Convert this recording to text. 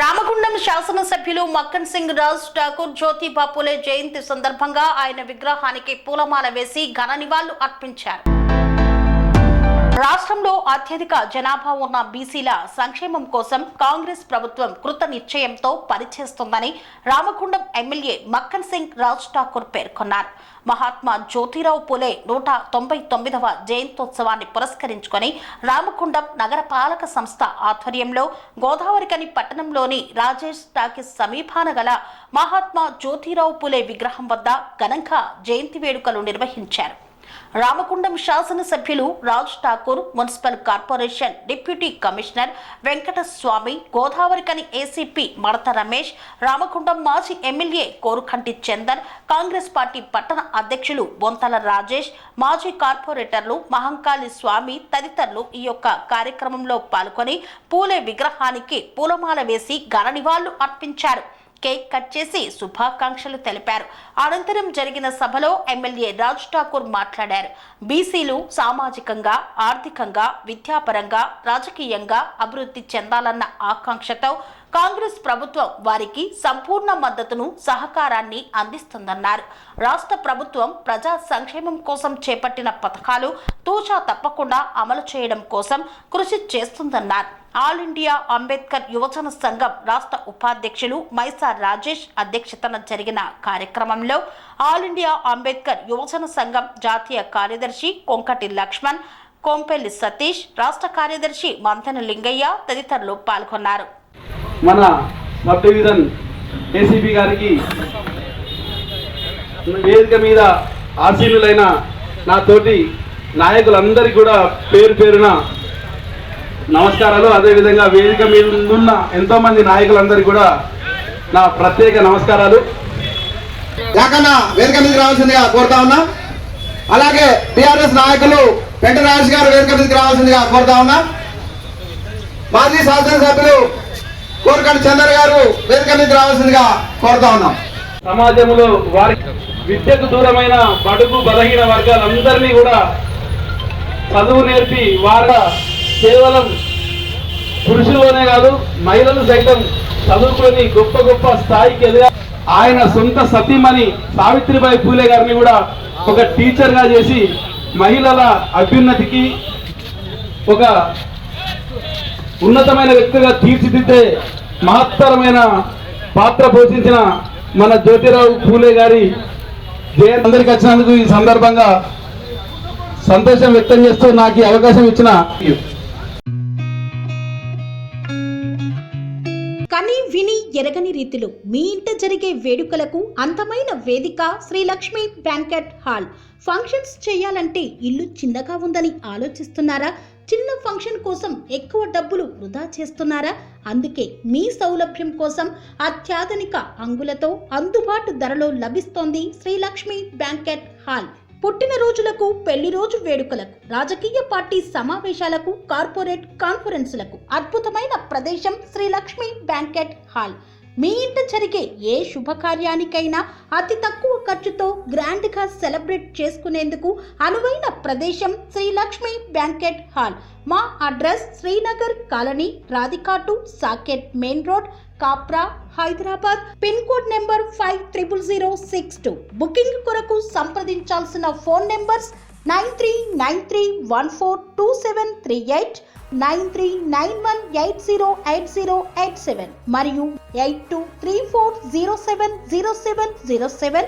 రామగుండం శాసనసభ్యులు మక్కన్ సింగ్ రాజ్ ఠాకూర్ జ్యోతిబా పూలే జయంతి సందర్భంగా ఆయన విగ్రహానికి పూలమాల వేసి ఘన నివాళులు అర్పించారు. రాష్ట్రంలో అత్యధిక జనాభా ఉన్న బీసీల సంక్షేమం కోసం కాంగ్రెస్ ప్రభుత్వం కృత నిశ్చయంతో పనిచేస్తుందని రామగుండం ఎమ్మెల్యే మక్కన్ సింగ్ రాజ్ ఠాకూర్ పేర్కొన్నారు. మహాత్మా జ్యోతిరావు పూలే 199వ జయంతోత్సవాన్ని పురస్కరించుకొని రామగుండం నగరపాలక సంస్థ ఆధ్వర్యంలో గోదావరికని పట్టణంలోని రాజేష్ టాకీస్ సమీపాన గల మహాత్మా జ్యోతిరావు పూలే విగ్రహం వద్ద ఘనంగా జయంతి వేడుకలు నిర్వహించారు. రామగుండం శాసనసభ్యులు Raj Thakur, municipal corporation deputy commissioner Venkataswamy, Godavarikhani ACP మడత రమేష్, రామగుండం మాజీ ఎమ్మెల్యే కోరుకంటి చందన్, కాంగ్రెస్ పార్టీ పట్టణ అధ్యక్షులు బొంతల రాజేష్, మాజీ కార్పొరేటర్లు మహంకాళి స్వామి తదితరులు ఈ యొక్క కార్యక్రమంలో పాల్గొని పూలే విగ్రహానికి పూలమాల వేసి ఘన నివాళులు అర్పించారు. కేక్ కట్ చేసి శుభాకాంక్షలు తెలిపారు. అనంతరం జరిగిన సభలో ఎమ్మెల్యే రాజ్ ఠాకూర్ మాట్లాడారు. బీసీలు సామాజికంగా, ఆర్థికంగా, విద్యాపరంగా, రాజకీయంగా అభివృద్ధి చెందాలన్న ఆకాంక్షతో కాంగ్రెస్ ప్రభుత్వం వారికి సంపూర్ణ మద్దతును, సహకారాన్ని అందిస్తుందన్నారు. రాష్ట్ర ప్రభుత్వం ప్రజా సంక్షేమం కోసం చేపట్టిన పథకాలు తూచా తప్పకుండా అమలు చేయడం కోసం కృషి చేస్తుందన్నారు. ఆల్ ఇండియా అంబేద్కర్ యువజన సంఘం రాష్ట్ర ఉపాధ్యక్షులు మైసా రాజేష్ అధ్యక్షతన జరిగిన కార్యక్రమంలో ఆల్ ఇండియా అంబేద్కర్ యువజన సంఘం జాతీయ కార్యదర్శి కొంకటి లక్ష్మణ్, కొంపెల్లి సతీష్, రాష్ట్ర కార్యదర్శి మంతెన లింగయ్య తదితరులు పాల్గొన్నారు. మన సబ్ డివిజన్ ఏసీపీ గారికి, వేదిక మీద ఆసీనులైన నా తోటి నాయకులందరికీ కూడా పేరు పేరున నమస్కారాలు. అదేవిధంగా వేదిక మీద ఉన్న ఎంతో మంది నాయకులందరికీ కూడా నా ప్రత్యేక నమస్కారాలు. లేకన్నా వేదిక మీదకి రావాల్సిందిగా కోరుతా ఉన్నా. అలాగే టిఆర్ఎస్ నాయకులు పెంట రాజేష్ గారు వేదిక మీదకి రావాల్సిందిగా కోరుతా ఉన్నా. మాజీ శాసనసభ్యులు కోరుకంటి చంద్ర గారు వేదిక మీదకి రావాల్సిందిగా కోరుతా ఉన్నాం. సమాజంలో వారి విద్యకు దూరమైన బడుగు బలహీన వర్గాలందరినీ కూడా చదువు నేర్పి వారు కేవలం పురుషుల్లోనే కాదు మహిళలు సైతం చదువుకొని గొప్ప గొప్ప స్థాయికి ఎదిగా ఆయన సొంత సతీమణి సావిత్రిబాయి పూలే గారిని కూడా ఒక టీచర్గా చేసి మహిళల అభ్యున్నతికి ఒక ఉన్నతమైన వ్యక్తిగా తీర్చిదిద్దే మహత్తరమైన పాత్ర పోషించిన మన జ్యోతిరావు పూలే గారి జయంతి అందరికి వచ్చినందుకు ఈ సందర్భంగా సంతోషం వ్యక్తం చేస్తూ నాకు ఈ అవకాశం ఇచ్చిన కని విని ఎరగని రీతిలో మీ ఇంట జరిగే వేడుకలకు అందమైన వేదిక Shri Lakshmi banquet hall. Functions చేయాలంటే ఇల్లు చిన్నగా ఉందని ఆలోచిస్తున్నారా? చిన్న ఫంక్షన్ కోసం ఎక్కువ డబ్బులు వృధా చేస్తున్నారా? అందుకే మీ సౌలభ్యం కోసం అత్యాధునిక అంగులతో అందుబాటు ధరలో లభిస్తోంది శ్రీ లక్ష్మి బ్యాంకెట్ హాల్. పుట్టినరోజులకు, పెళ్లి రోజు వేడుకలకు, రాజకీయ పార్టీ సమావేశాలకు, కార్పొరేట్ కాన్ఫరెన్సులకు అద్భుతమైన ప్రదేశం శ్రీ లక్ష్మి బ్యాంకెట్ హాల్. మీ ఇంట జరిగే ఏ శుభకార్యానికైనా అతి తక్కువ ఖర్చుతో గ్రాండ్గా సెలబ్రేట్ చేసుకునేందుకు అనువైన ప్రదేశం శ్రీ లక్ష్మి బ్యాంకెట్ హాల్. మా అడ్రస్ శ్రీనగర్ కాలనీ, రాధికాటు, Saket main road, Kapra, Hyderabad. Pin code number 500062. Booking కొరకు సంప్రదించాల్సిన ఫోన్ నెంబర్స్ 9393142738, 9391808087 మరియు 8234070707